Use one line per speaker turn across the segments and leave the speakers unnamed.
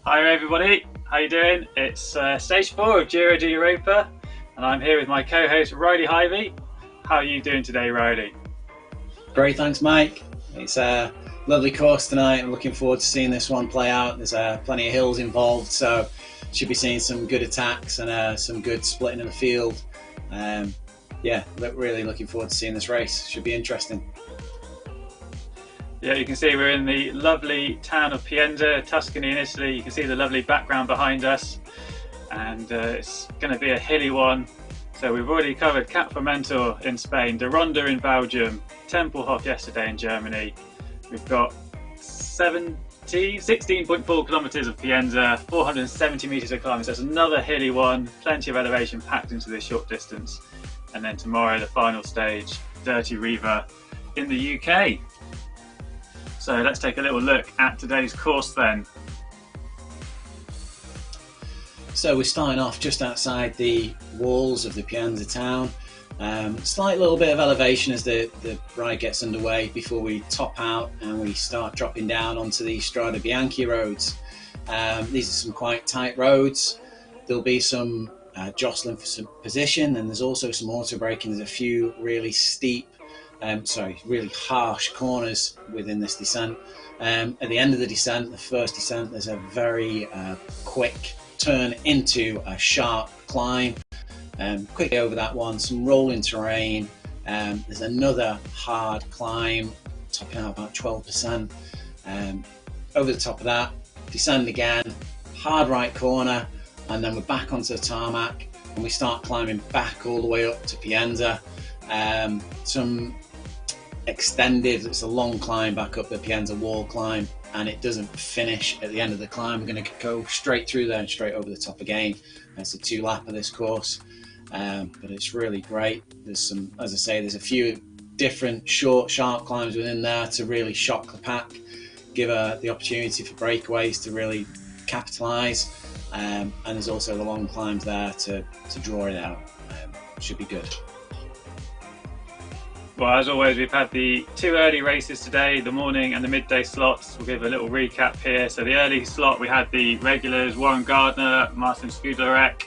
Hi everybody, how you doing? It's stage 4 of Giro di Europa and I'm here with my co-host Riley Hyvey. How are you doing today, Riley?
Great, thanks Mike. It's a lovely course tonight. I'm looking forward to seeing this one play out. There's plenty of hills involved, so should be seeing some good attacks and some good splitting of the field. Really looking forward to seeing this race. Should be interesting.
Yeah, you can see we're in the lovely town of Pienza, Tuscany in Italy. You can see the lovely background behind us, and it's going to be a hilly one. So we've already covered Cap Formentor in Spain, De Ronda in Belgium, Tempelhof yesterday in Germany. We've got 16.4 kilometres of Pienza, 470 metres of climbing. So it's another hilly one, plenty of elevation packed into this short distance. And then tomorrow, the final stage, Dirty Riva in the UK. So let's take a little look at today's course then.
So we're starting off just outside the walls of the Pienza town. Slight little bit of elevation as the ride gets underway before we top out and we start dropping down onto the Strada Bianchi roads. These are some quite tight roads. There'll be some jostling for some position, and there's also some auto braking. There's a few really really harsh corners within this descent. At the end of the descent, the first descent, there's a very quick turn into a sharp climb. Quickly over that one, some rolling terrain. There's another hard climb, topping out about 12%. Over the top of that, descend again, hard right corner, and then we're back onto the tarmac and we start climbing back all the way up to Pienza. Some extended, it's a long climb back up the Pienza wall climb, and it doesn't finish at the end of the climb. We're going to go straight through there and straight over the top again. That's a 2-lap of this course, but it's really great. There's some, as I say, there's a few different short, sharp climbs within there to really shock the pack, give the opportunity for breakaways to really capitalise, and there's also the long climbs there to draw it out. Should be good.
Well, as always, we've had the 2 early races today, the morning and the midday slots. We'll give a little recap here. So the early slot, we had the regulars, Warren Gardner, Martin Skudelarek,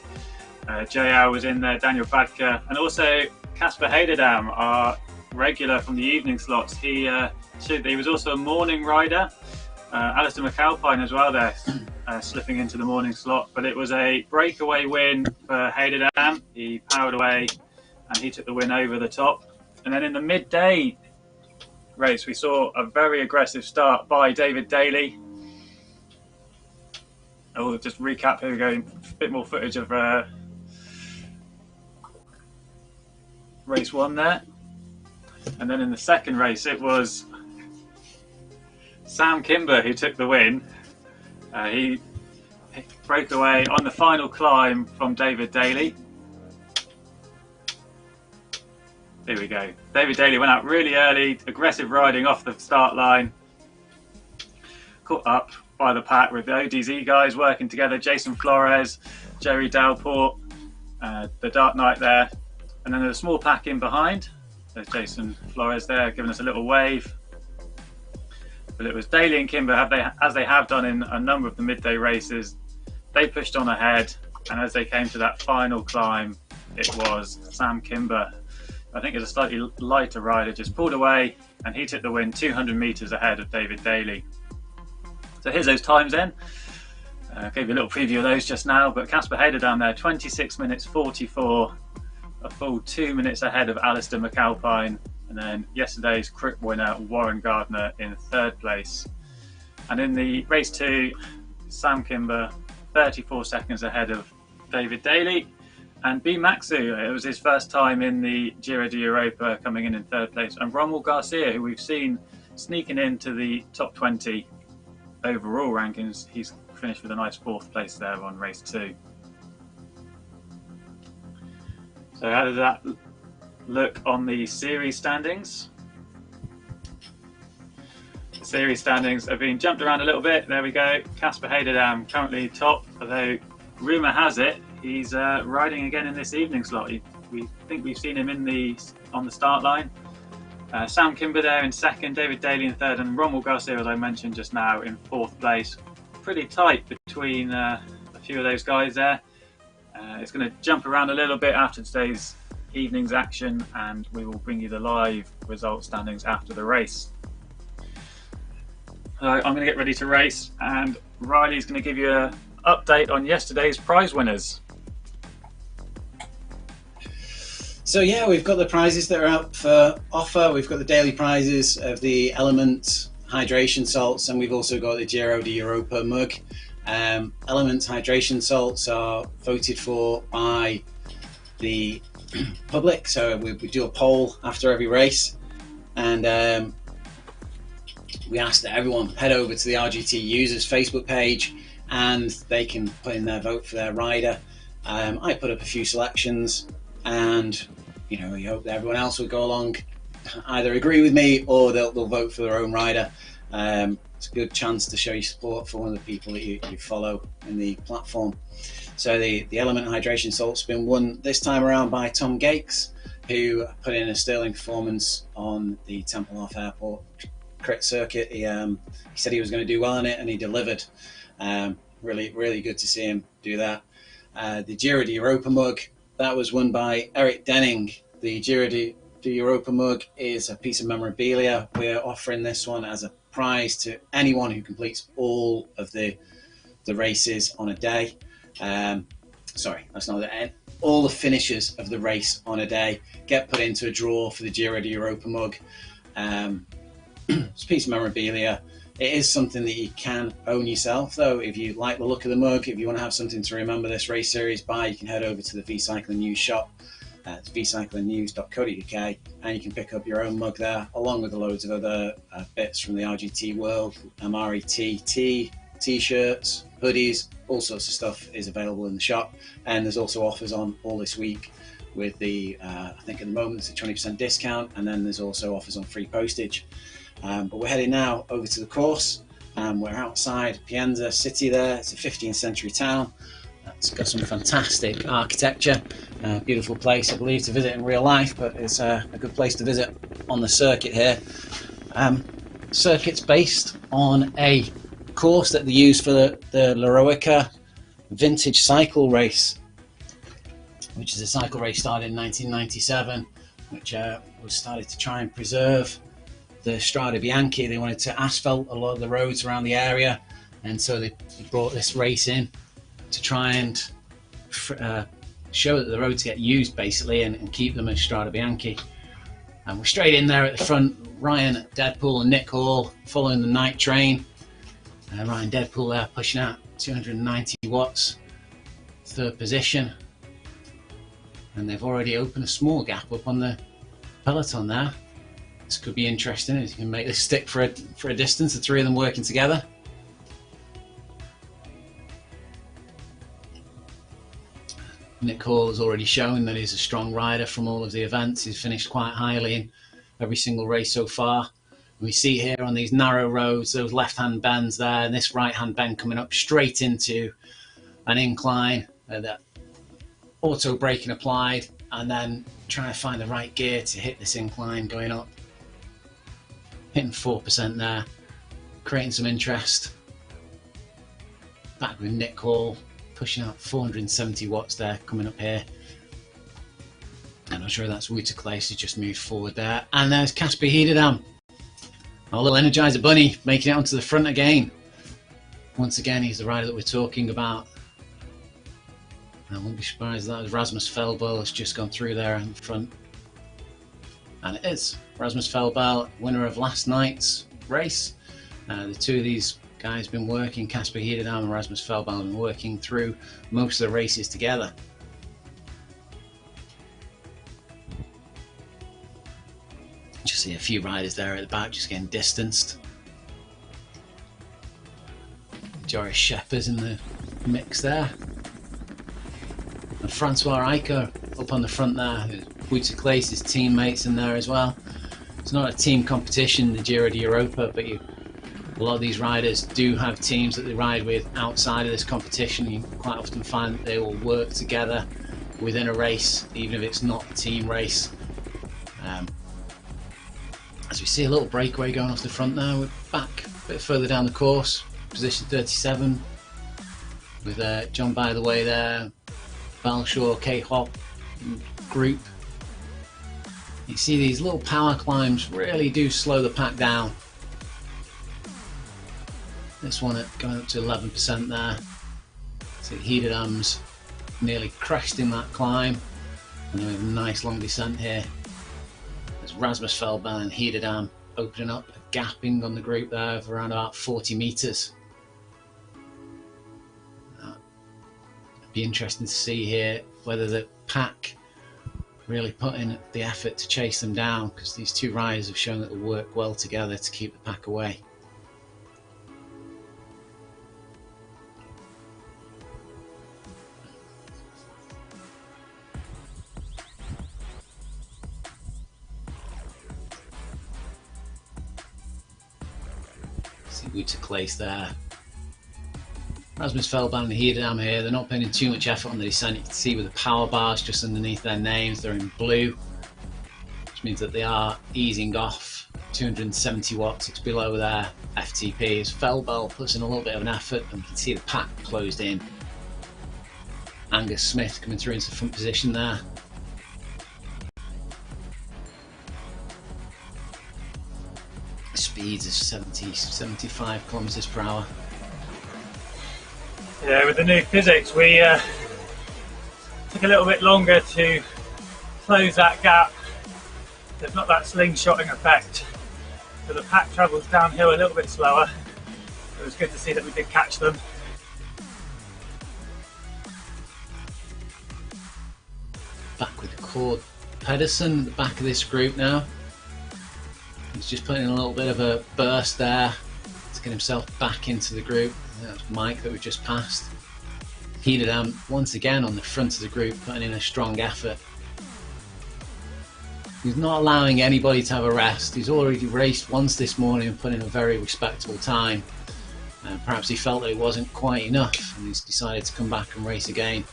JR was in there, Daniel Badke, and also Casper Heiderdam, our regular from the evening slots. He was also a morning rider. Alistair McAlpine as well there, slipping into the morning slot. But it was a breakaway win for Heiderdam. He powered away and he took the win over the top. And then in the midday race, we saw a very aggressive start by David Daly. I'll just recap, here we go, a bit more footage of race 1 there. And then in the second race, it was Sam Kimber who took the win. He broke away on the final climb from David Daly. Here we go. David Daly went out really early, aggressive riding off the start line. Caught up by the pack with the ODZ guys working together. Jason Flores, Jerry Dalport, the Dark Knight there. And then there's a small pack in behind. There's Jason Flores there giving us a little wave. But it was Daly and Kimber, as they have done in a number of the midday races. They pushed on ahead, and as they came to that final climb, it was Sam Kimber, I think it's a slightly lighter rider, just pulled away and he took the win 200 metres ahead of David Daly. So here's those times then. Gave you a little preview of those just now, but Casper Heiderdam there, 26 minutes 44, a full 2 minutes ahead of Alistair McAlpine, and then yesterday's Crip winner Warren Gardner in 3rd place. And in the race 2, Sam Kimber 34 seconds ahead of David Daly. And B. Maxu, it was his first time in the Giro di Europa, coming in 3rd place. And Rommel Garcia, who we've seen sneaking into the top 20 overall rankings, he's finished with a nice 4th place there on race 2. So how does that look on the series standings? The series standings have been jumped around a little bit. There we go. Casper Heiderdam currently top, although rumour has it he's riding again in this evening slot. We think we've seen him on the start line. Sam Kimber there in 2nd, David Daly in 3rd, and Rommel Garcia, as I mentioned just now, in 4th place. Pretty tight between a few of those guys there. It's going to jump around a little bit after today's evening's action, and we will bring you the live result standings after the race. So I'm going to get ready to race, and Riley's going to give you an update on yesterday's prize winners.
So yeah, we've got the prizes that are out for offer. We've got the daily prizes of the Element hydration salts, and we've also got the Giro d'Europa mug. Element hydration salts are voted for by the public, so we do a poll after every race, and we ask that everyone head over to the RGT users Facebook page and they can put in their vote for their rider. I put up a few selections, and we hope that everyone else will go along, either agree with me or they'll vote for their own rider. It's a good chance to show your support for one of the people that you follow in the platform. So the Element hydration salt's been won this time around by Tom Gakes, who put in a sterling performance on the Tempelhof Airport crit circuit. He said he was going to do well in it, and he delivered. Really good to see him do that. The Giro d'Europa mug, that was won by Eric Denning. The Giro d'Europa mug is a piece of memorabilia. We're offering this one as a prize to anyone who completes all of the races on a day. Sorry, that's not the end. All the finishes of the race on a day get put into a draw for the Giro d'Europa mug. It's a piece of memorabilia. It is something that you can own yourself, though. If you like the look of the mug, if you want to have something to remember this race series by, you can head over to the V Cycling News shop. It's vcyclingnews.co.uk, and you can pick up your own mug there, along with loads of other bits from the RGT world. Amari t-shirts, hoodies, all sorts of stuff is available in the shop, and there's also offers on all this week with the I think at the moment it's a 20% discount, and then there's also offers on free postage. But we're heading now over to the course. We're outside Pienza city there. It's a 15th century town. It's got some fantastic architecture, beautiful place I believe to visit in real life, but it's a good place to visit on the circuit here. Circuit's based on a course that they use for the Leroica vintage cycle race, which is a cycle race started in 1997, which was started to try and preserve the Strada Bianchi. They wanted to asphalt a lot of the roads around the area, and so they brought this race in to try and show that the roads get used basically, and keep them as Strada Bianchi. And we're straight in there at the front. Ryan Deadpool and Nick Hall following the night train. Ryan Deadpool there pushing out 290 watts, third position, and they've already opened a small gap up on the peloton there. This could be interesting if you can make this stick for a distance, the three of them working together. Nick Hall has already shown that he's a strong rider from all of the events. He's finished quite highly in every single race so far. And we see here on these narrow roads, those left-hand bends there, and this right-hand bend coming up straight into an incline, that auto braking applied, and then trying to find the right gear to hit this incline going up. Hitting 4% there, creating some interest. Back with Nick Hall, pushing out 470 watts there, coming up here. I'm not sure that's Wouter Klaes who just moved forward there. And there's Casper Hederdam, our little Energizer Bunny, making it onto the front again. Once again, he's the rider that we're talking about. I wouldn't be surprised that Rasmus Feldball has just gone through there in front. And it is Rasmus Feldball, winner of last night's race. The two of these guys have been working, Casper Hederdam and Rasmus Feldball have been working through most of the races together. Just see a few riders there at the back just getting distanced. Joris Shepherd's in the mix there. And Francois Eicher up on the front there. Wouter Klaes, his teammates in there as well. It's not a team competition, the Giro d'Europa, but a lot of these riders do have teams that they ride with outside of this competition. You quite often find that they will work together within a race, even if it's not a team race. As we see a little breakaway going off the front there, we're back a bit further down the course, position 37. with John by the way there, Balshaw, K-Hop group. You see these little power climbs really do slow the pack down. This one going up to 11% there. So Hederdam's nearly crashed in that climb, and then we have a nice long descent here. There's Rasmus Feldman and Hederdam opening up a gapping on the group there of around about 40 metres. It'd be interesting to see here whether the pack really put in the effort to chase them down, because these two riders have shown that they work well together to keep the pack away. See Wouter Claes there. Rasmus Feldman and Hederdam here, they're not putting in too much effort on the descent. You can see with the power bars just underneath their names, they're in blue, which means that they are easing off 270 watts. It's below their FTP. As Feldman puts in a little bit of an effort, and you can see the pack closed in. Angus Smith coming through into the front position there. Speeds of 75 kilometers per hour.
Yeah, with the new physics, we took a little bit longer to close that gap. There's not that slingshotting effect, so the pack travels downhill a little bit slower. It was good to see that we did catch them.
Back with Cord Pedersen at the back of this group now. He's just putting in a little bit of a burst there to get himself back into the group. That's Mike that we've just passed. Hederdam once again on the front of the group, putting in a strong effort. He's not allowing anybody to have a rest. He's already raced once this morning and put in a very respectable time. Perhaps he felt that it wasn't quite enough, and he's decided to come back and race again.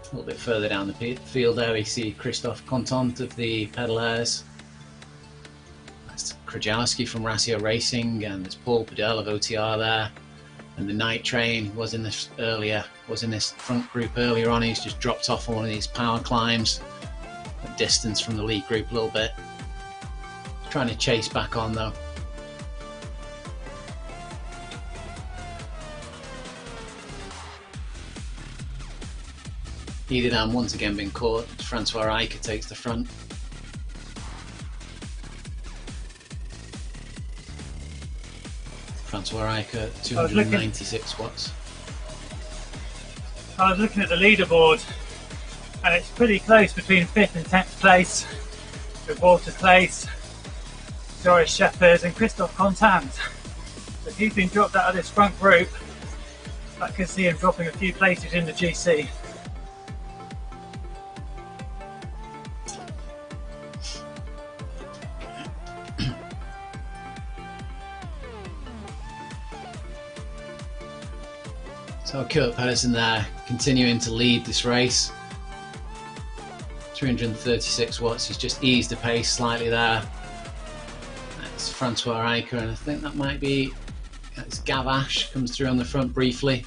A little bit further down the field there we see Christophe Contant of the Pedalaires. That's Krajowski from Rasio Racing, and there's Paul Padel of OTR there. And the Night Train was in this front group earlier on. He's just dropped off on one of these power climbs, a distance from the lead group a little bit. He's trying to chase back on though. Hederdam once again been caught. Francois Riker takes the front. Francois Riker, 296 watts.
I was looking at the leaderboard, and it's pretty close between 5th and 10th place, with Walter Claes, Joris Shepherd and Christophe Contant. So if he's been dropped out of this front group, I can see him dropping a few places in the GC.
So Kurt Pedersen there, continuing to lead this race. 336 watts, he's just eased the pace slightly there. That's Francois Riker, and I think that might be, it's Gavash comes through on the front briefly.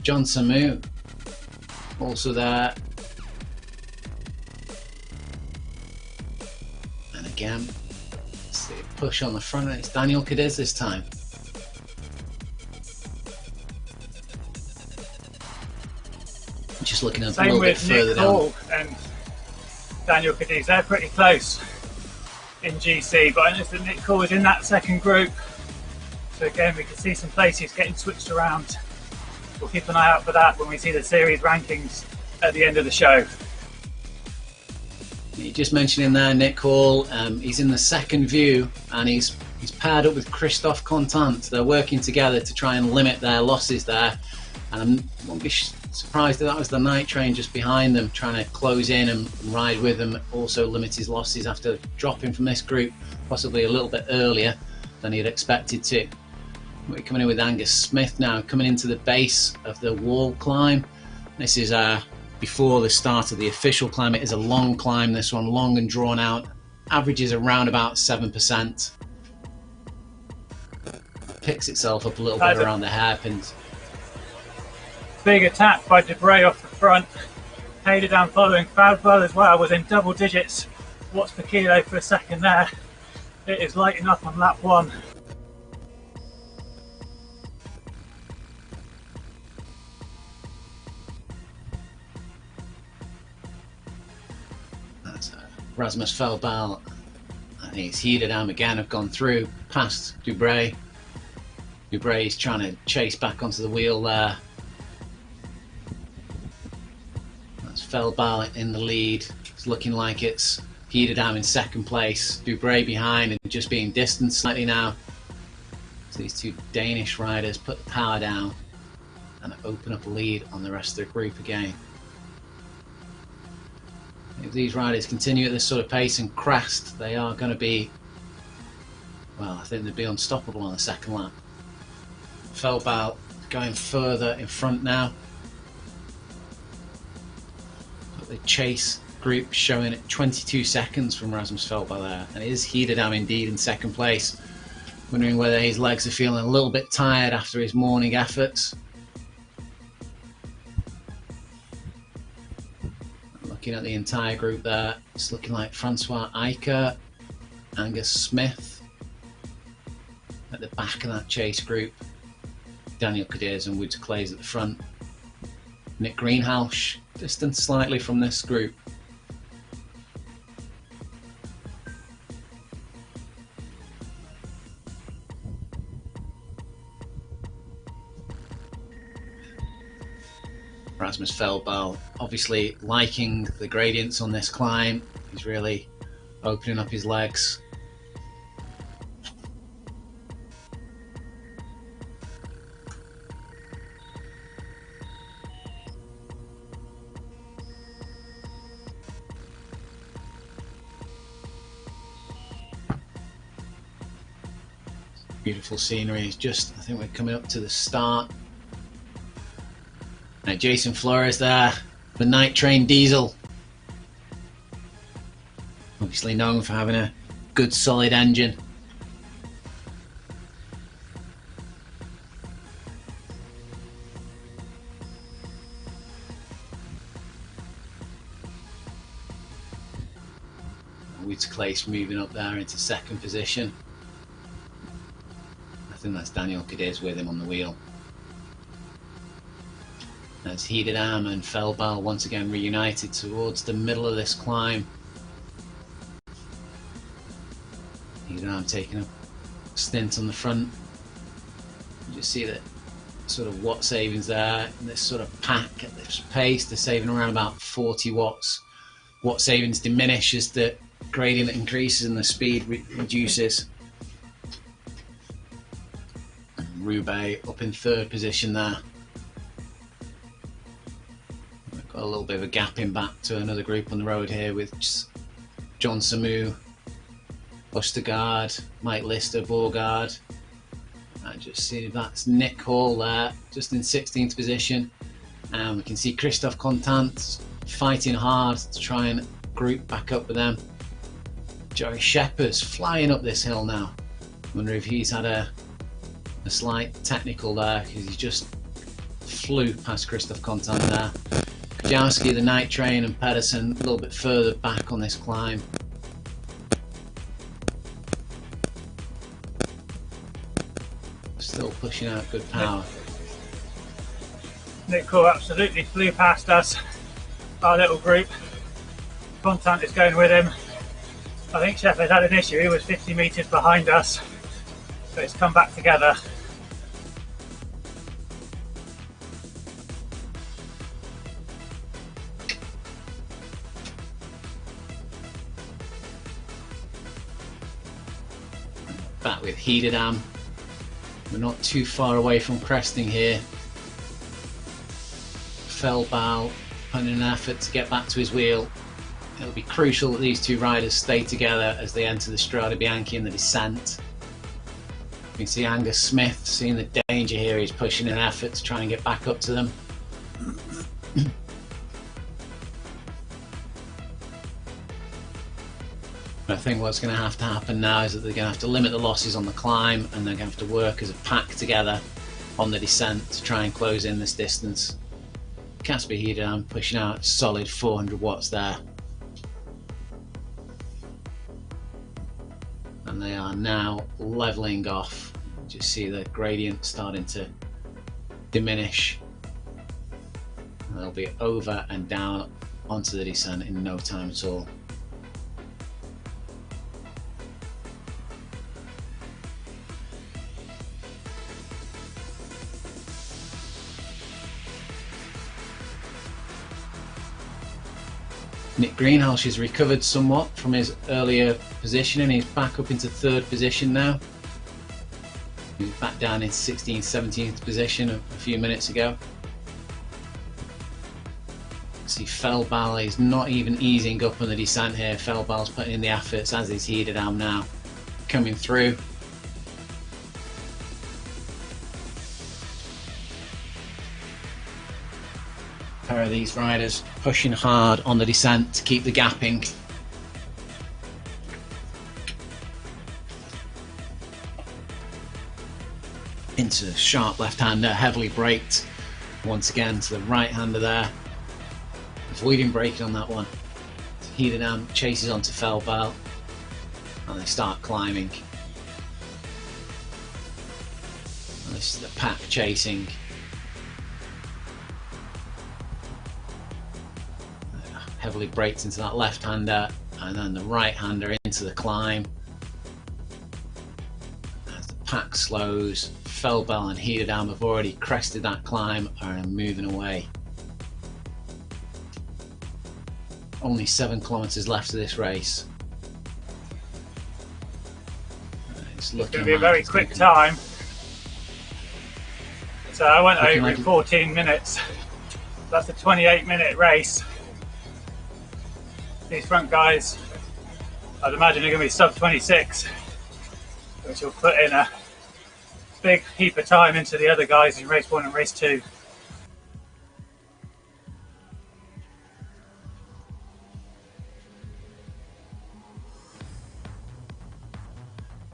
John Samu also there. And again, it's the push on the front, it's Daniel Cadiz this time. Just looking at a little bit further down.
And Daniel Cadiz, they're pretty close in GC, but I noticed that Nick Cole was in that second group. So again, we can see some places getting switched around. We'll keep an eye out for that when we see the series rankings at the end of the show.
You just mentioning there Nick Hall, he's in the second view, and he's paired up with Christophe Contant. They're working together to try and limit their losses there, and I won't be surprised that was the Night Train just behind them, trying to close in and ride with them, also limit his losses after dropping from this group possibly a little bit earlier than he'd expected to. We're coming in with Angus Smith now, coming into the base of the wall climb. This is before the start of the official climb. It is a long climb, this one, long and drawn out, averages around about 7%. picks itself up a little bit around the hairpins.
Big attack by Debray off the front. Hayderdam following. Falbal as well was in double digits watts per kilo for a second there. It is lighting up on lap 1.
That's Rasmus Falbal. I think it's Hayderdam again have gone through past Debray. Dubray's trying to chase back onto the wheel there. That's Falbal in the lead. It's looking like it's Hayderdam in second place. Debray behind and just being distanced slightly now. So these two Danish riders put the power down and open up a lead on the rest of the group again. If these riders continue at this sort of pace and crest, they are going to be, well, I think they'd be unstoppable on the second lap. Falbal going further in front now. But the chase group showing at 22 seconds from Rasmus Falbal there, and it is Hayderdam indeed in second place. Wondering whether his legs are feeling a little bit tired after his morning efforts. Looking at the entire group there, it's looking like Francois Eicher, Angus Smith at the back of that chase group. Daniel Cadiz and Woods Clays at the front. Nick Greenhalgh distanced slightly from this group. Rasmus Falbal obviously liking the gradients on this climb. He's really opening up his legs. Beautiful scenery. It's just, I think we're coming up to the start. Now Jason Flores there, the Night Train Diesel. Obviously known for having a good solid engine. Woods Clays moving up there into second position. I think that's Daniel Cadiz with him on the wheel. As Hayderdam and Falbal once again reunited towards the middle of this climb. Hayderdam taking a stint on the front. You just see that sort of watt savings there. And this sort of pack at this pace, they're saving around about 40 watts. Watt savings diminish as the gradient increases and the speed reduces. Roubaix up in third position there. We've got a little bit of a gap in back to another group on the road here with John Samu, Ostergaard, Mike Lister, Borgard. I just see that's Nick Hall there, just in 16th position. And we can see Christophe Contant fighting hard to try and group back up with them. Joey Shepherd's flying up this hill now. Wonder if he's had a slight technical there, because he just flew past Christophe Contant there. Kujawski, the Night Train, and Pedersen a little bit further back on this climb. Still pushing out good power.
Nick Cole absolutely flew past us, our little group. Contant is going with him. I think Shepherd had an issue, he was 50 metres behind us, but it's come back together.
Back with Hayderdam. We're not too far away from cresting here. Falbal putting in an effort to get back to his wheel. It'll be crucial that these two riders stay together as they enter the Strada Bianchi in the descent. You can see Angus Smith seeing the danger here. He's pushing an effort to try and get back up to them. I think what's going to happen now is that they're going to have to limit the losses on the climb, and they're going to have to work as a pack together on the descent to try and close in this distance. Casper Hedam pushing out solid 400 watts there. And they are now levelling off. Just see the gradient starting to diminish. And they'll be over and down onto the descent in no time at all. Nick Greenhalgh has recovered somewhat from his earlier position and he's back up into third position now. He was back down into 16th, 17th position a few minutes ago. See Fellbal is not even easing up on the descent here. Fellbal's putting in the efforts, as is Hedam now coming through. A pair of these riders pushing hard on the descent to keep the gapping. Into the sharp left-hander, heavily braked once again to the right-hander there. Avoiding braking on that one. Hedam chases onto Fellbal and they start climbing. And this is the pack chasing. Heavily braked into that left-hander and then the right-hander into the climb. As the pack slows, Fellbal and Hedam have already crested that climb and are moving away. Only 7 kilometers left of this race. It's going
to be a very quick time. So I went over in 14 minutes. That's a 28-minute race. These front guys, I'd imagine, are going to be sub 26, which will put in a big heap of time into the other guys in race 1 and race 2.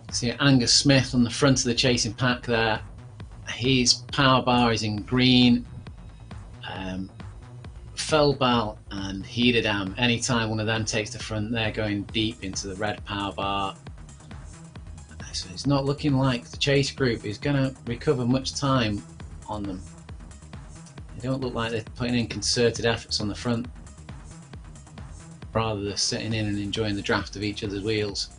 See Angus Smith on the front of the chasing pack there. His power bar is in green. Fellbal and Hedam, anytime one of them takes the front, they're going deep into the red power bar. So it's not looking like the chase group is going to recover much time on them. They don't look like they're putting in concerted efforts on the front. Rather they're sitting in and enjoying the draft of each other's wheels.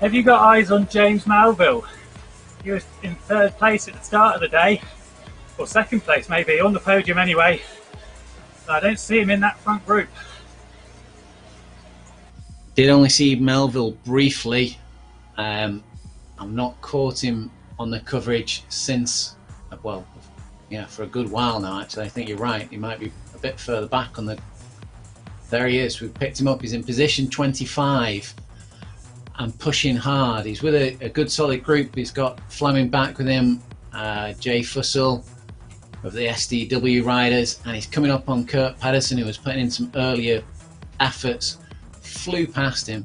Have you got eyes on James Melville? He was in 3rd place at the start of the day, or 2nd place maybe, on the podium anyway. I don't see him in that front group.
Did only see Melville briefly. I've not caught him on the coverage since, well, yeah, for a good while now actually. I think you're right, he might be a bit further back on the... There he is, we've picked him up, he's in position 25. And pushing hard. He's with a good solid group. He's got Fleming back with him, Jay Fussell of the SDW riders, and he's coming up on Kurt Pedersen, who was putting in some earlier efforts. Flew past him.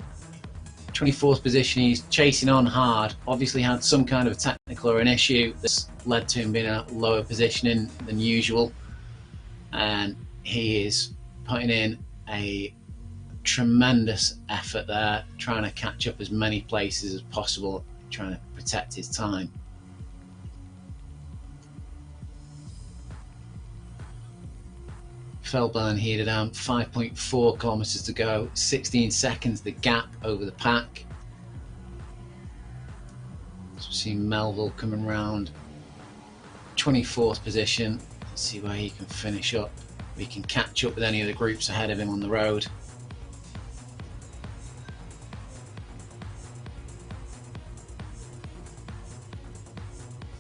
24th position, he's chasing on hard. Obviously had some kind of a technical or an issue that's led to him being in a lower positioning than usual. And he is putting in a tremendous effort there, trying to catch up as many places as possible, trying to protect his time. Fellbal and Hedam, 5.4 kilometers to go, 16 seconds the gap over the pack. So we see Melville coming round 24th position. Let's see where he can finish up. We can catch up with any of the groups ahead of him on the road.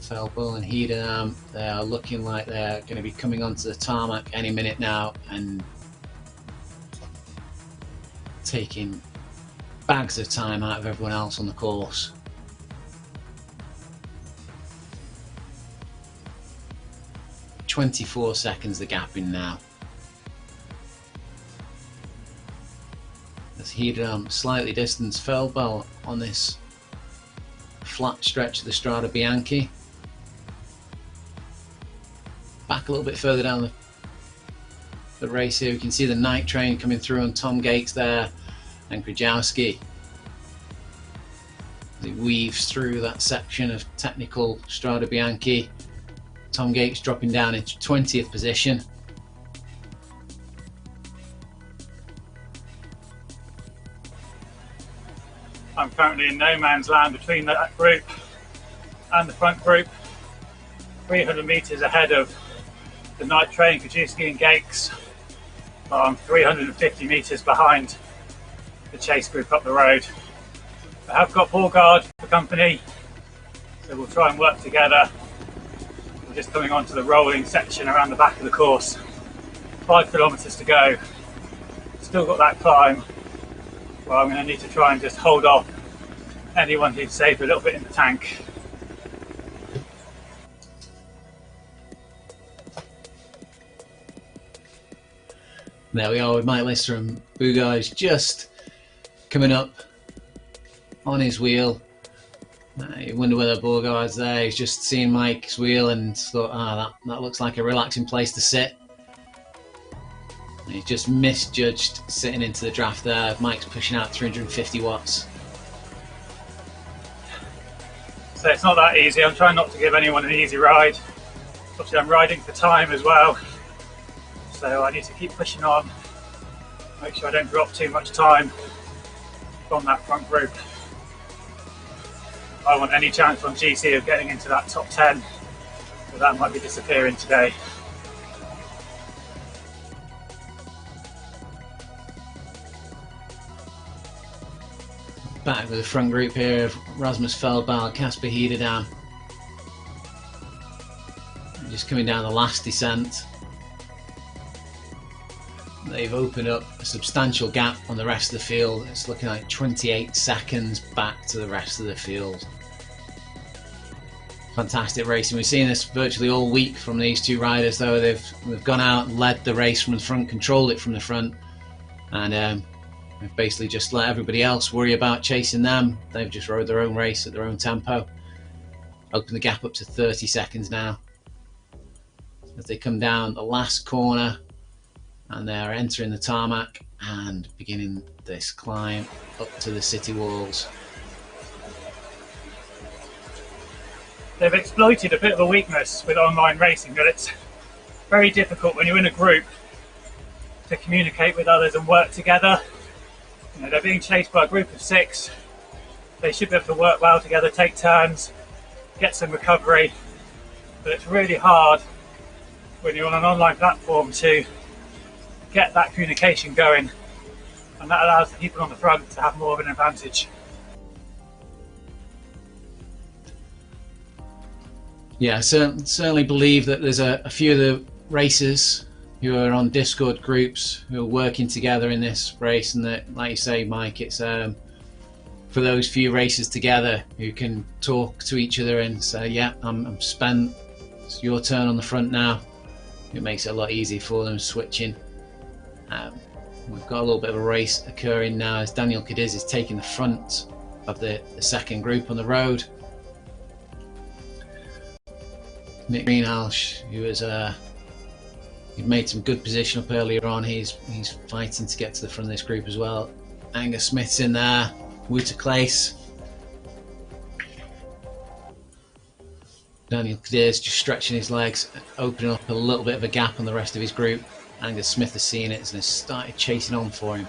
Fellbal and Hedam, they are looking like they're going to be coming onto the tarmac any minute now and taking bags of time out of everyone else on the course. .24 seconds the gap in now. heated on slightly distanced Feldball on this flat stretch of the Strada Bianchi. Back a little bit further down the race here, we can see the night train coming through on Tom Gates there and Grajowski. It weaves through that section of technical Strada Bianchi. Tom Gates dropping down into 20th position.
I'm currently in no man's land between that group and the front group, 300 metres ahead of the night train, Grajowski and Gates. I'm 350 metres behind the chase group up the road. I have got Borgard for company, so we'll try and work together. We're just coming onto the rolling section around the back of the course. 5 kilometres to go. Still got that climb. Well, I'm going to need to try and just hold off anyone who's saved a little bit in the tank.
There we are with Mike Lister, and Bugai's just coming up on his wheel. You wonder whether Borgard's there. He's just seen Mike's wheel and thought, that looks like a relaxing place to sit. And he's just misjudged sitting into the draft there. Mike's pushing out 350 watts.
So it's not that easy. I'm trying not to give anyone an easy ride. Obviously I'm riding for time as well. So I need to keep pushing on, make sure I don't drop too much time from that front group. I want any chance from GC of getting into that top 10, but that might be disappearing today.
Back with the front group here of Rasmus Feldball, Kasper Hederdam. Just coming down the last descent. They've opened up a substantial gap on the rest of the field. It's looking like 28 seconds back to the rest of the field. Fantastic racing. We've seen this virtually all week from these two riders, though. They've gone out and led the race from the front, controlled it from the front, and they've basically just let everybody else worry about chasing them. They've just rode their own race at their own tempo. Open the gap up to 30 seconds now. As they come down the last corner, and they're entering the tarmac and beginning this climb up to the city walls.
They've exploited a bit of a weakness with online racing, that it's very difficult when you're in a group to communicate with others and work together. You know, they're being chased by a group of 6. They should be able to work well together, take turns, get some recovery, but it's really hard when you're on an online platform to get that communication going, and that allows the people on the front to have more of an advantage.
Yeah, I certainly believe that there's a few of the racers who are on Discord groups who are working together in this race, and that, like you say, Mike, it's for those few racers together who can talk to each other and say, yeah, I'm spent, it's your turn on the front now. It makes it a lot easier for them switching. We've got a little bit of a race occurring now as Daniel Cadiz is taking the front of the second group on the road. Nick Greenhalgh, who has he'd made some good position up earlier on, he's fighting to get to the front of this group as well. Angus Smith's in there, Wouter Claes. Daniel Cadiz just stretching his legs, opening up a little bit of a gap on the rest of his group. Angus Smith has seen it and has started chasing on for him.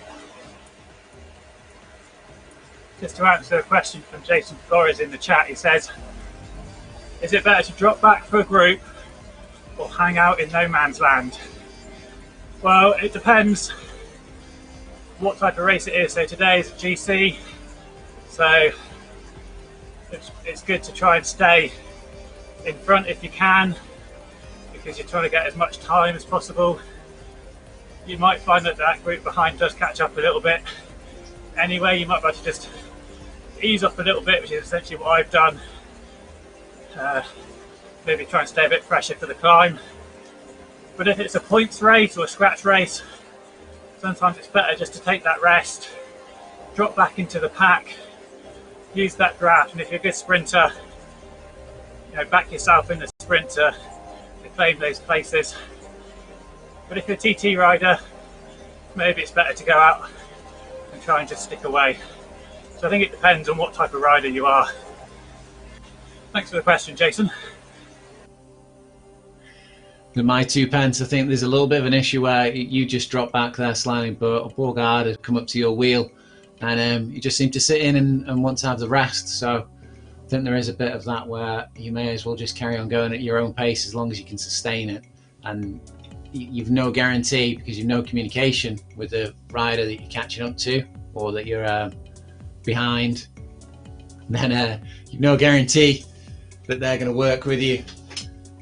Just to answer a question from Jason Flores in the chat, he says, is it better to drop back for a group or hang out in no man's land? Well, it depends what type of race it is. So today is a GC, so it's good to try and stay in front if you can, because you're trying to get as much time as possible. You might find that that group behind does catch up a little bit. Anyway, you might be able to just ease off a little bit, which is essentially what I've done. Maybe try and stay a bit fresher for the climb. But if it's a points race or a scratch race, sometimes it's better just to take that rest, drop back into the pack, use that draft, and if you're a good sprinter, back yourself in the sprint to claim those places. But if you're a TT rider, maybe it's better to go out and try and just stick away. So I think it depends on what type of rider you are. Thanks for the question, Jason.
With my 2 pence, I think there's a little bit of an issue where you just drop back there slightly, but Borgard has come up to your wheel and you just seem to sit in and want to have the rest. So I think there is a bit of that where you may as well just carry on going at your own pace as long as you can sustain it. And you've no guarantee, because you've no communication with the rider that you're catching up to or that you're behind, then you've no guarantee that they're going to work with you.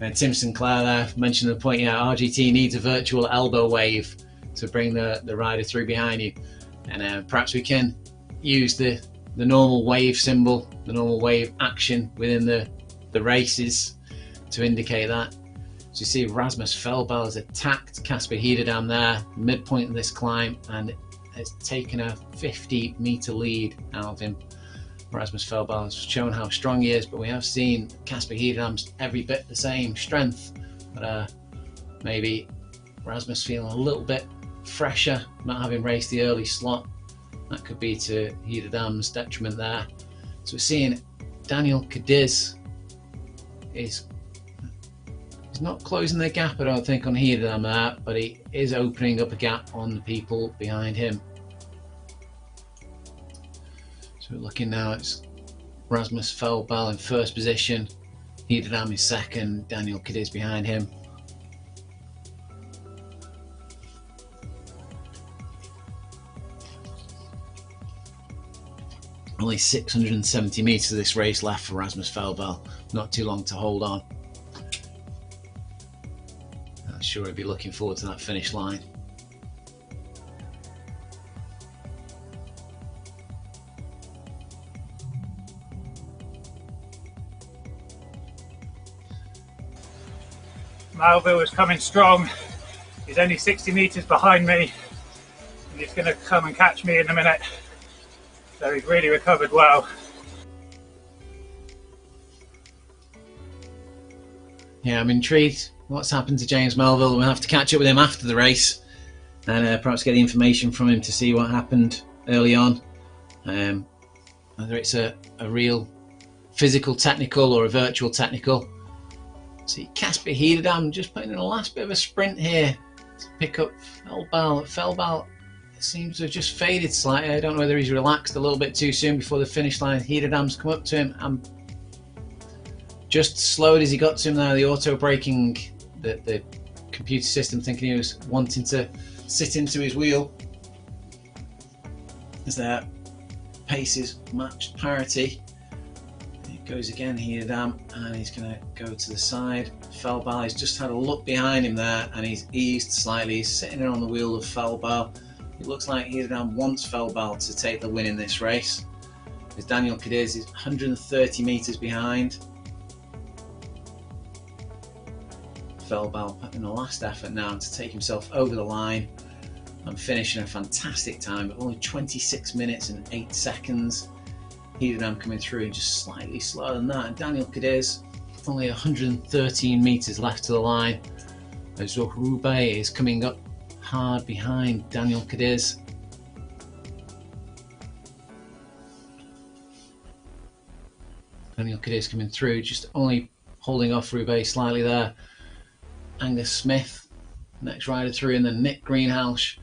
And Tim Sinclair there mentioned the point, RGT needs a virtual elbow wave to bring the rider through behind you. And perhaps we can use the normal wave symbol, the normal wave action within the races to indicate that. So you see Rasmus Felbel has attacked Casper Hederdam there, midpoint of this climb, and has taken a 50-meter lead out of him. Rasmus Felbel has shown how strong he is, but we have seen Casper Hederdam's every bit the same strength. But maybe Rasmus feeling a little bit fresher, not having raced the early slot. That could be to Hederdam's detriment there. So we're seeing Daniel Cadiz is not closing the gap, I don't think, on Hederdam there, but he is opening up a gap on the people behind him. So we're looking now, it's Rasmus Felbel in first position, Hederdam is second, Daniel Cadiz behind him. Only 670 metres of this race left for Rasmus Felbel, not too long to hold on. I'm sure he'll be looking forward to that finish line.
Malville is coming strong. He's only 60 metres behind me, and he's going to come and catch me in a minute. So he's really recovered well.
Yeah, I'm intrigued what's happened to James Melville. We'll have to catch up with him after the race and perhaps get the information from him to see what happened early on. Whether it's a real physical technical or a virtual technical. See Casper Hederdam just putting in a last bit of a sprint here to pick up Felbel. Felbel seems to have just faded slightly. I don't know whether he's relaxed a little bit too soon before the finish line. Hederdam's come up to him and just slowed as he got to him there. The auto braking, the computer system thinking he was wanting to sit into his wheel as their paces matched parity. Goes again Hederdam, and he's going to go to the side. Felbel, he's just had a look behind him there and he's eased slightly. He's sitting on the wheel of Felbel. It looks like Hederdam wants Felbel to take the win in this race, because Daniel Cadiz is 130 metres behind. Felbel putting the last effort now to take himself over the line and finishing a fantastic time, but only 26 minutes and 8 seconds. Hederdam coming through just slightly slower than that, and Daniel Cadiz with only 113 metres left to the line. As Roubaix is coming up hard behind Daniel Cadiz. Daniel Cadiz coming through, just only holding off Roubaix slightly there. Angus Smith, next rider through, and then Nick Greenhalgh,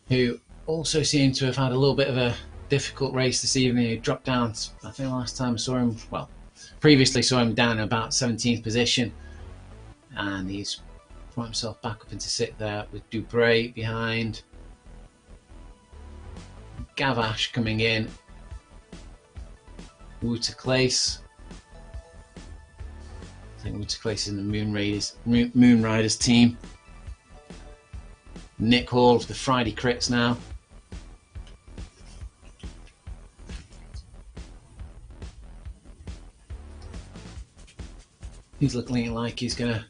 who also seemed to have had a little bit of a difficult race this evening. He dropped down, I think last time I saw him, well, previously saw him down in about 17th position, and he's brought himself back up into 6th there with Dupre behind. Gavache coming in. Wouter Claes. I think Wouter Claes is in the Moon Riders team. Nick Hall of the Friday Crits now. He's looking like he's going to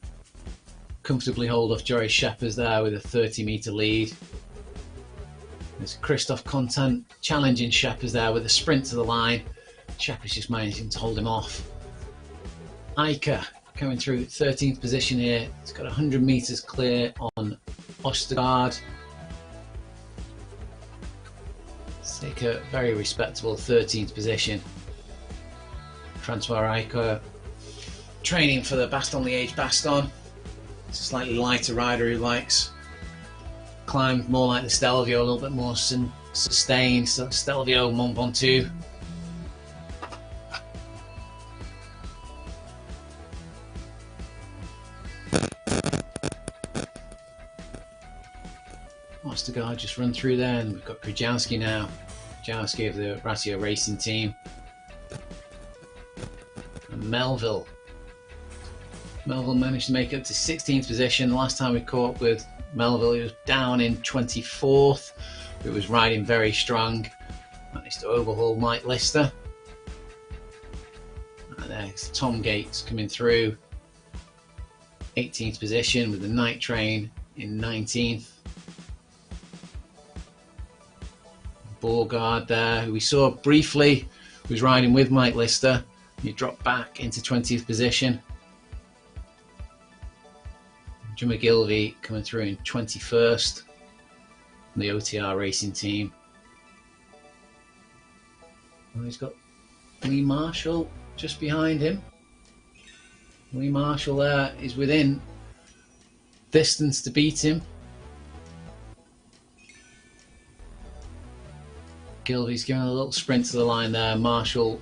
comfortably hold off Joris Sheppers there with a 30-metre lead. There's Christoph Contant challenging Scheppers there with a sprint to the line. Scheppers just managing to hold him off. Eicher coming through 13th position here. He's got 100 metres clear on Ostergaard. Let's take a very respectable 13th position. Francois Eicher training for the Baston Liège Baston. It's a slightly lighter rider who likes climb more like the Stelvio, a little bit more sustained. So Stelvio Mont Ventoux. Ostergaard just run through there, and we've got Krajowski now. Krajowski of the Ratio Racing team. And Melville. Melville managed to make it up to 16th position. The last time we caught up with Melville, he was down in 24th. He was riding very strong. Managed to overhaul Mike Lister. And there's Tom Gates coming through. 18th position with the Night Train in 19th. Borgard there, who we saw briefly, was riding with Mike Lister. He dropped back into 20th position. Jim McGilvey coming through in 21st from the OTR Racing team. And he's got Lee Marshall just behind him. Lee Marshall there is within distance to beat him. Gilvey's giving a little sprint to the line there. Marshall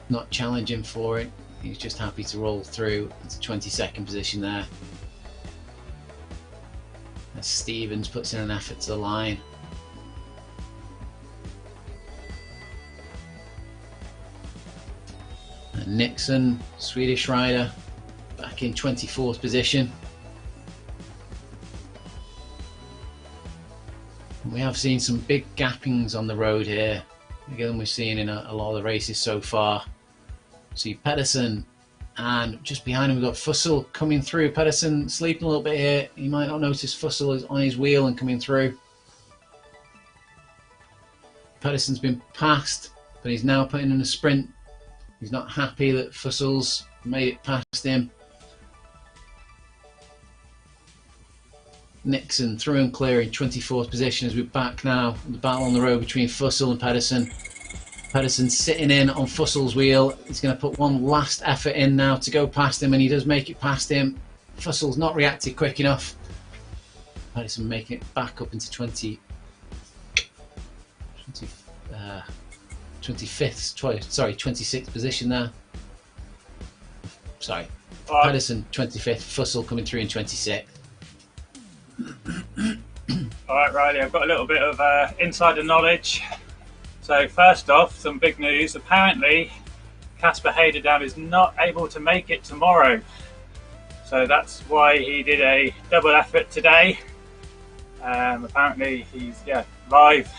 not challenging for it. He's just happy to roll through into 22nd position there. As Stevens puts in an effort to the line. And Nixon, Swedish rider, back in 24th position. We have seen some big gappings on the road here. Again, we've seen in a lot of the races so far. See Pedersen, and just behind him we've got Fussell coming through. Pedersen sleeping a little bit here. You might not notice Fussell is on his wheel and coming through. Pedersen's been passed, but he's now putting in a sprint. He's not happy that Fussell's made it past him. Nixon through and clear in 24th position as we're back now. The battle on the road between Fussell and Pedersen. Pedersen sitting in on Fussell's wheel. He's going to put one last effort in now to go past him, and he does make it past him. Fussell's not reacted quick enough. Pedersen making it back up into 26th position there. Sorry, Pedersen 25th, Fussell coming through in 26th.
Alright Riley, I've got a little bit of insider knowledge. So first off, some big news. Apparently Casper Haderdown is not able to make it tomorrow. So that's why he did a double effort today. Apparently he's live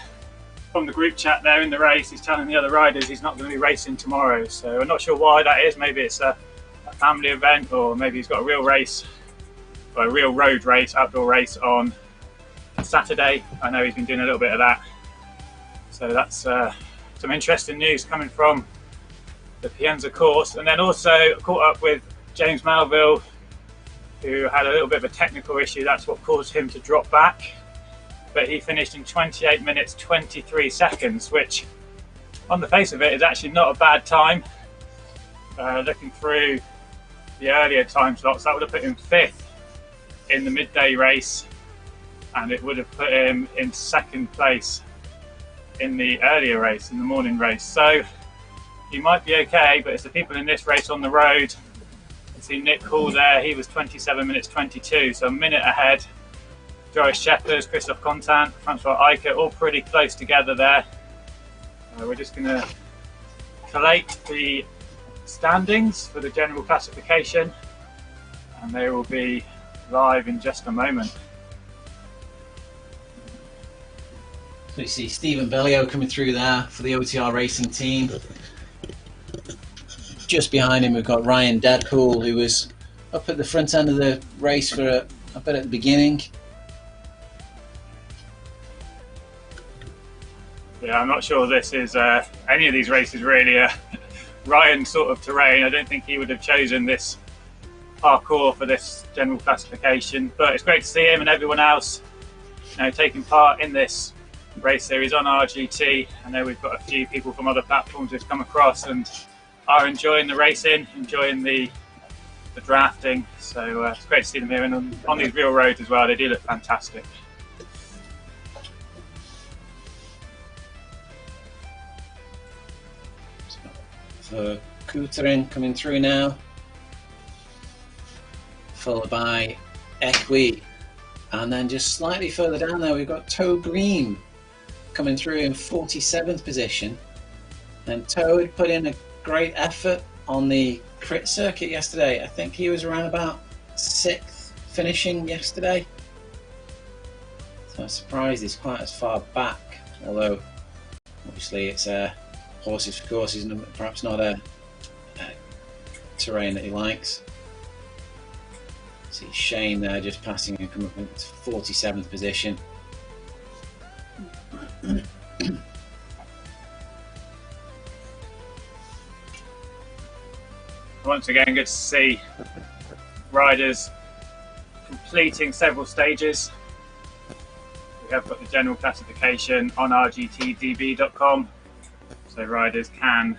from the group chat there in the race. He's telling the other riders he's not going to be racing tomorrow. So I'm not sure why that is. Maybe it's a family event, or maybe he's got a real race, or a real road race, outdoor race on Saturday. I know he's been doing a little bit of that. So that's some interesting news coming from the Pienza course. And then also caught up with James Melville, who had a little bit of a technical issue. That's what caused him to drop back. But he finished in 28 minutes 23 seconds, which on the face of it is actually not a bad time. Looking through the earlier time slots, that would have put him 5th in the midday race, and it would have put him in 2nd place in the earlier race, in the morning race. So he might be okay, but it's the people in this race on the road. You see Nick Hall there, he was 27 minutes 22, so a minute ahead. Joris Scheppers, Christoph Contant, Francois Eicher, all pretty close together there. We're just going to collate the standings for the general classification, and they will be live in just a moment.
So you see Stephen Bellio coming through there for the OTR Racing team. Just behind him we've got Ryan Deadpool, who was up at the front end of the race for a bit at the beginning.
Yeah, I'm not sure this is any of these races really Ryan's sort of terrain. I don't think he would have chosen this parkour for this general classification, but it's great to see him and everyone else, taking part in this race series on RGT. I know we've got a few people from other platforms who've come across and are enjoying the racing, enjoying the drafting. So it's great to see them here and on these real roads as well. They do look fantastic.
So Kuterin coming through now, followed by Equi, and then just slightly further down there we've got Toe Green coming through in 47th position. And Toe had put in a great effort on the crit circuit yesterday. I think he was around about 6th finishing yesterday, so I'm surprised he's quite as far back, although obviously it's horses for courses and perhaps not a terrain that he likes. See Shane there just passing and coming up into 47th position.
Once again, good to see riders completing several stages. We have got the general classification on rgtdb.com, so riders can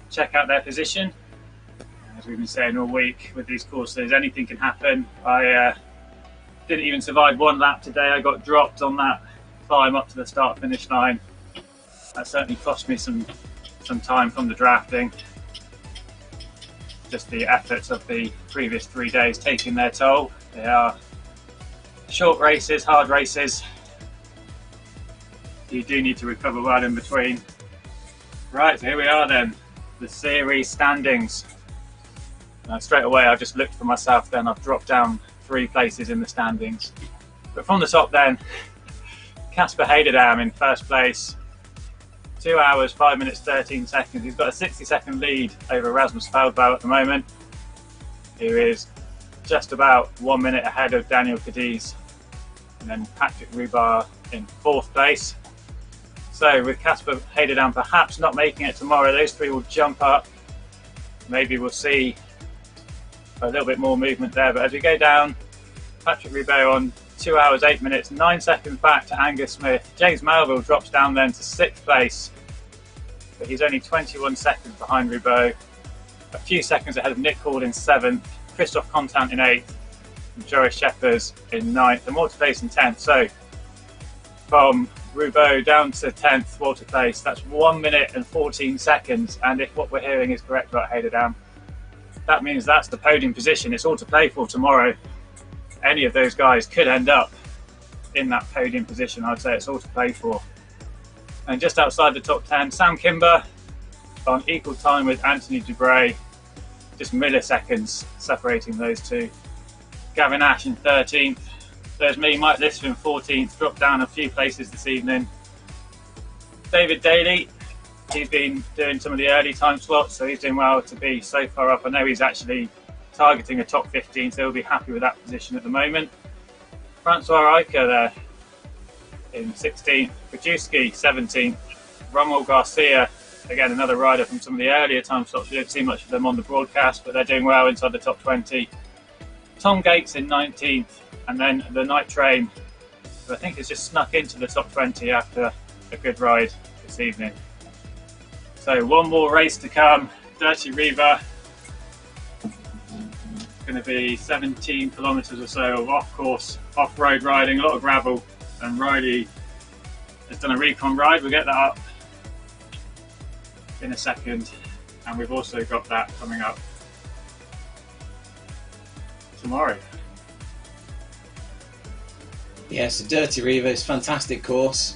check out their position. As we've been saying all week with these courses, anything can happen. I didn't even survive one lap today. I got dropped on that climb up to the start finish line. That certainly cost me some time from the drafting. Just the efforts of the previous 3 days taking their toll. They are short races, hard races. You do need to recover well in between. Right, so here we are then, the series standings. Straight away I've just looked for myself then, I've dropped down 3 places in the standings. But from the top then, Casper Heiderdam in first place, 2 hours, 5 minutes, 13 seconds. He's got a 60-second lead over Rasmus Feldbau at the moment, who is just about 1 minute ahead of Daniel Cadiz. And then Patrick Rubar in 4th place. So with Casper Heiderdam perhaps not making it tomorrow, those 3 will jump up. Maybe we'll see a little bit more movement there. But as we go down, Patrick Rubar on 2 hours, 8 minutes, 9 seconds back to Angus Smith. James Melville drops down then to 6th place, but he's only 21 seconds behind Rubar. A few seconds ahead of Nick Hall in 7th, Christophe Contant in 8th, and Joris Scheppers in 9th, and Walter Place in 10th. So from Rubar down to 10th, Walter Place, that's 1 minute and 14 seconds. And if what we're hearing is correct about Heiderdam, that means that's the podium position. It's all to play for tomorrow. Any of those guys could end up in that podium position. I'd say it's all to play for. And just outside the top 10, Sam Kimber on equal time with Anthony Dubray, just milliseconds separating those 2. Gavin Ash in 13th. There's me, Mike Lister in 14th, dropped down a few places this evening. David Daly, he's been doing some of the early time slots, so he's doing well to be so far up. I know he's actually targeting a top 15, so he'll be happy with that position at the moment. Francois Eicher there in 16th, Krajewski 17th, Rommel Garcia, again another rider from some of the earlier time slots. We don't see much of them on the broadcast, but they're doing well inside the top 20. Tom Gates in 19th, and then the Night Train, who I think has just snuck into the top 20 after a good ride this evening. So one more race to come, Dirty Reaver. Going to be 17 kilometres or so of off-course, off-road riding, a lot of gravel, and Riley has done a recon ride. We'll get that up in a second, and we've also got that coming up tomorrow.
Yes, the Dirty Reaver is a fantastic course,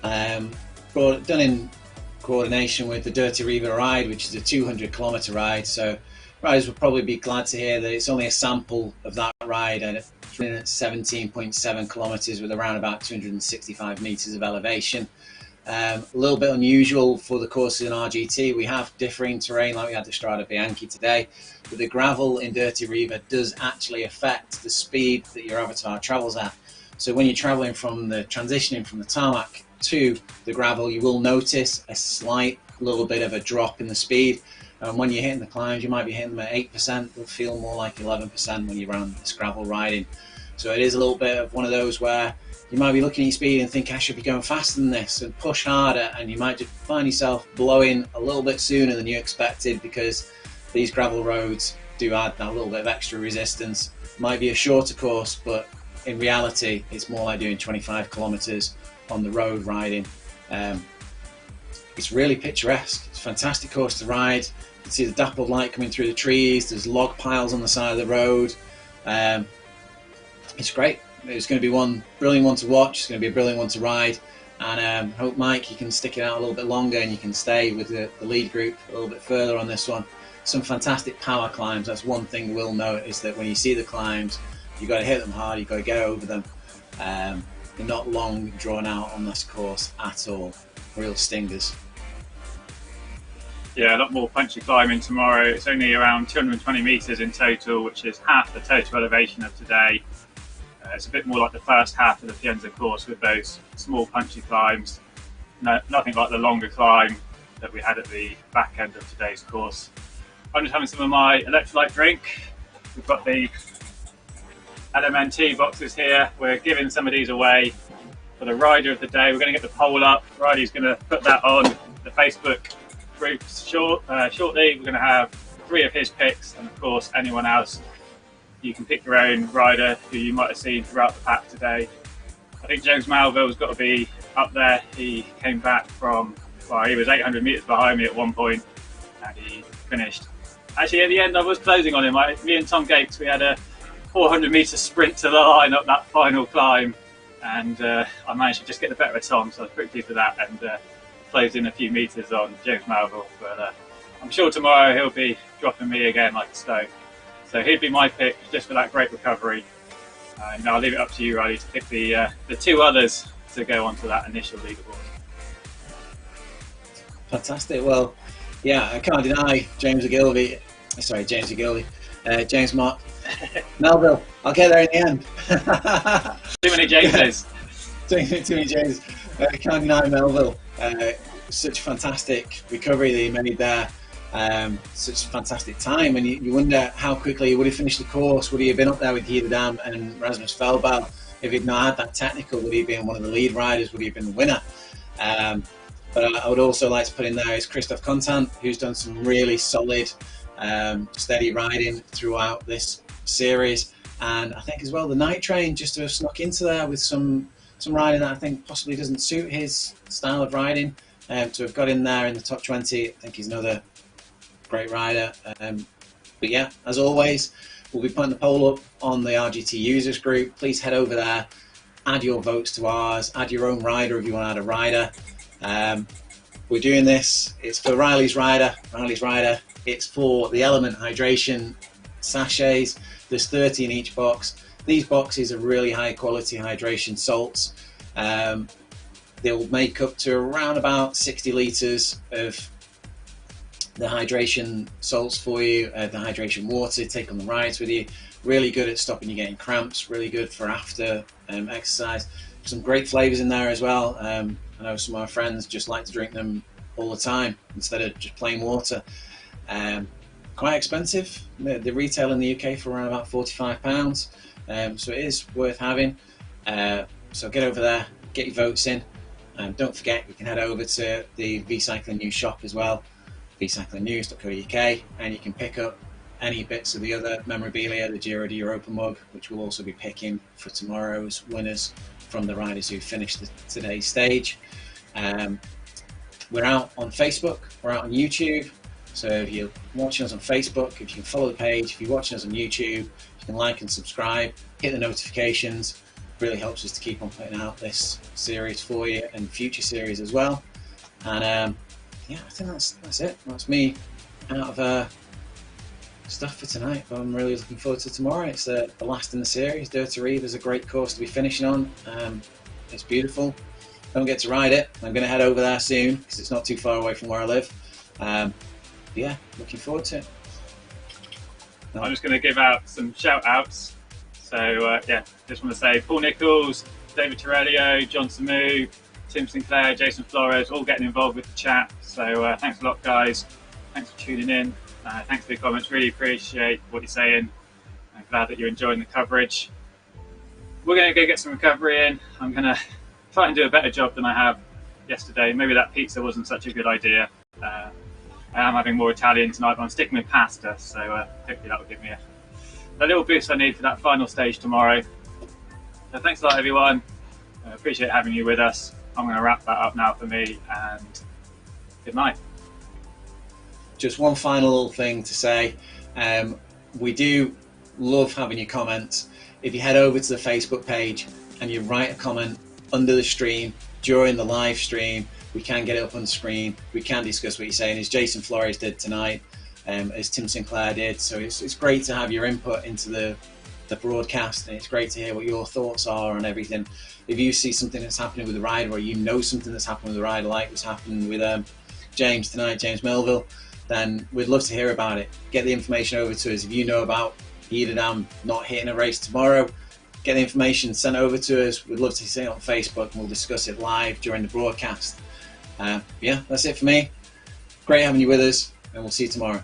done in coordination with the Dirty Reaver Ride, which is a 200-kilometre ride. So riders will probably be glad to hear that it's only a sample of that ride at 17.7 kilometres with around about 265 metres of elevation. A little bit unusual for the courses in RGT. We have differing terrain like we had the Strada Bianchi today, but the gravel in Dirty Reaver does actually affect the speed that your avatar travels at. So when you're travelling from transitioning from the tarmac to the gravel, you will notice a slight little bit of a drop in the speed. And when you're hitting the climbs, you might be hitting them at 8%. They'll feel more like 11% when you're on this gravel riding. So it is a little bit of one of those where you might be looking at your speed and think, I should be going faster than this, and push harder, and you might just find yourself blowing a little bit sooner than you expected, because these gravel roads do add that little bit of extra resistance. It might be a shorter course, but in reality, it's more like doing 25 kilometers on the road riding. It's really picturesque. It's a fantastic course to ride. You can see the dappled light coming through the trees. There's log piles on the side of the road. It's great. It's going to be one brilliant one to watch. It's going to be a brilliant one to ride. And I hope, Mike, you can stick it out a little bit longer and you can stay with the lead group a little bit further on this one. Some fantastic power climbs. That's one thing we'll note, is that when you see the climbs, you've got to hit them hard, you've got to get over them. They're not long drawn out on this course at all. Real stingers.
Yeah, a lot more punchy climbing tomorrow. It's only around 220 metres in total, which is half the total elevation of today. It's a bit more like the first half of the Pienza course with those small punchy climbs. No, nothing like the longer climb that we had at the back end of today's course. I'm just having some of my electrolyte drink. We've got the LMNT boxes here. We're giving some of these away for the rider of the day. We're going to get the poll up. Riley's going to put that on the Facebook group shortly. We're going to have 3 of his picks, and of course anyone else. You can pick your own rider who you might have seen throughout the pack today. I think James Melville's got to be up there. He came back from, well, he was 800 metres behind me at one point, and he finished. Actually, at the end, I was closing on him. Me and Tom Gates, we had a 400-metre sprint to the line up that final climb, and I managed to just get the better of Tom, so I was pretty pleased with that, and closed in a few metres on James Melville. But I'm sure tomorrow he'll be dropping me again like a stone. So he'd be my pick just for that great recovery. And I'll leave it up to you, Riley, to pick the 2 others to go onto that initial leaderboard.
Fantastic. Well, yeah, I can't deny James Ogilvy. James Mark. Melville. I'll get there in the end.
Too many Jameses.
Too many Jameses. I can't deny Melville. Such fantastic recovery that he made there. Such a fantastic time, and you wonder how quickly he would have finished the course. Would he have been up there with Guy Dam and Rasmus Feldbau if he'd not had that technical? Would he have been one of the lead riders? Would he have been the winner? But I would also like to put in there is Christophe Contant, who's done some really solid, steady riding throughout this series, and I think as well the night train just to have snuck into there with some riding that I think possibly doesn't suit his style of riding. To have got in there in the top 20, I think he's another great rider. But yeah, as always, we'll be putting the poll up on the RGT users group. Please head over there, add your votes to ours, add your own rider if you want to add a rider. We're doing this, it's for Riley's rider, it's for the Element hydration sachets. There's 30 in each box. These boxes are really high quality hydration salts. They'll make up to around about 60 litres of the hydration salts for you, the hydration water, take on the rides with you. Really good at stopping you getting cramps, really good for after exercise. Some great flavours in there as well. I know some of my friends just like to drink them all the time instead of just plain water. Quite expensive. They retail in the UK for around about £45, so it is worth having. So get over there, get your votes in. Don't forget, you can head over to the V-Cycling News shop as well, vcyclingnews.co.uk, and you can pick up any bits of the other memorabilia, the Giro de Europa mug, which we'll also be picking for tomorrow's winners from the riders who finished today's stage. We're out on Facebook, we're out on YouTube, so if you're watching us on Facebook, if you can follow the page, if you're watching us on YouTube, you can like and subscribe, hit the notifications. Really helps us to keep on putting out this series for you and future series as well. And yeah, I think that's it. That's me out of stuff for tonight, but I'm really looking forward to tomorrow. It's the last in the series. Dirty Reeve is a great course to be finishing on. It's beautiful. Don't get to ride it. I'm going to head over there soon because it's not too far away from where I live. Yeah, looking forward to it.
I'm just going to give out some shout outs. So yeah, just want to say Paul Nichols, David Torello, John Samu, Tim Sinclair, Jason Flores, all getting involved with the chat. So thanks a lot, guys. Thanks for tuning in. Thanks for the comments. Really appreciate what you're saying. I'm glad that you're enjoying the coverage. We're going to go get some recovery in. I'm going to try and do a better job than I have yesterday. Maybe that pizza wasn't such a good idea. I am having more Italian tonight, but I'm sticking with pasta, so hopefully that will give me a little boost I need for that final stage tomorrow. So thanks a lot, everyone. I appreciate having you with us. I'm going to wrap that up now for me, and good night.
Just one final little thing to say. We do love having your comments. If you head over to the Facebook page and you write a comment under the stream during the live stream, we can get it up on the screen. We can discuss what you're saying, as Jason Flores did tonight, as Tim Sinclair did. So it's great to have your input into the broadcast, and it's great to hear what your thoughts are on everything. If you see something that's happening with the rider, or you know something that's happening with the rider, like what's happening with James tonight, James Melville, then we'd love to hear about it. Get the information over to us. If you know about Edam not hitting a race tomorrow, get the information sent over to us. We'd love to see it on Facebook, and we'll discuss it live during the broadcast. Yeah, that's it for me. Great having you with us, and we'll see you tomorrow.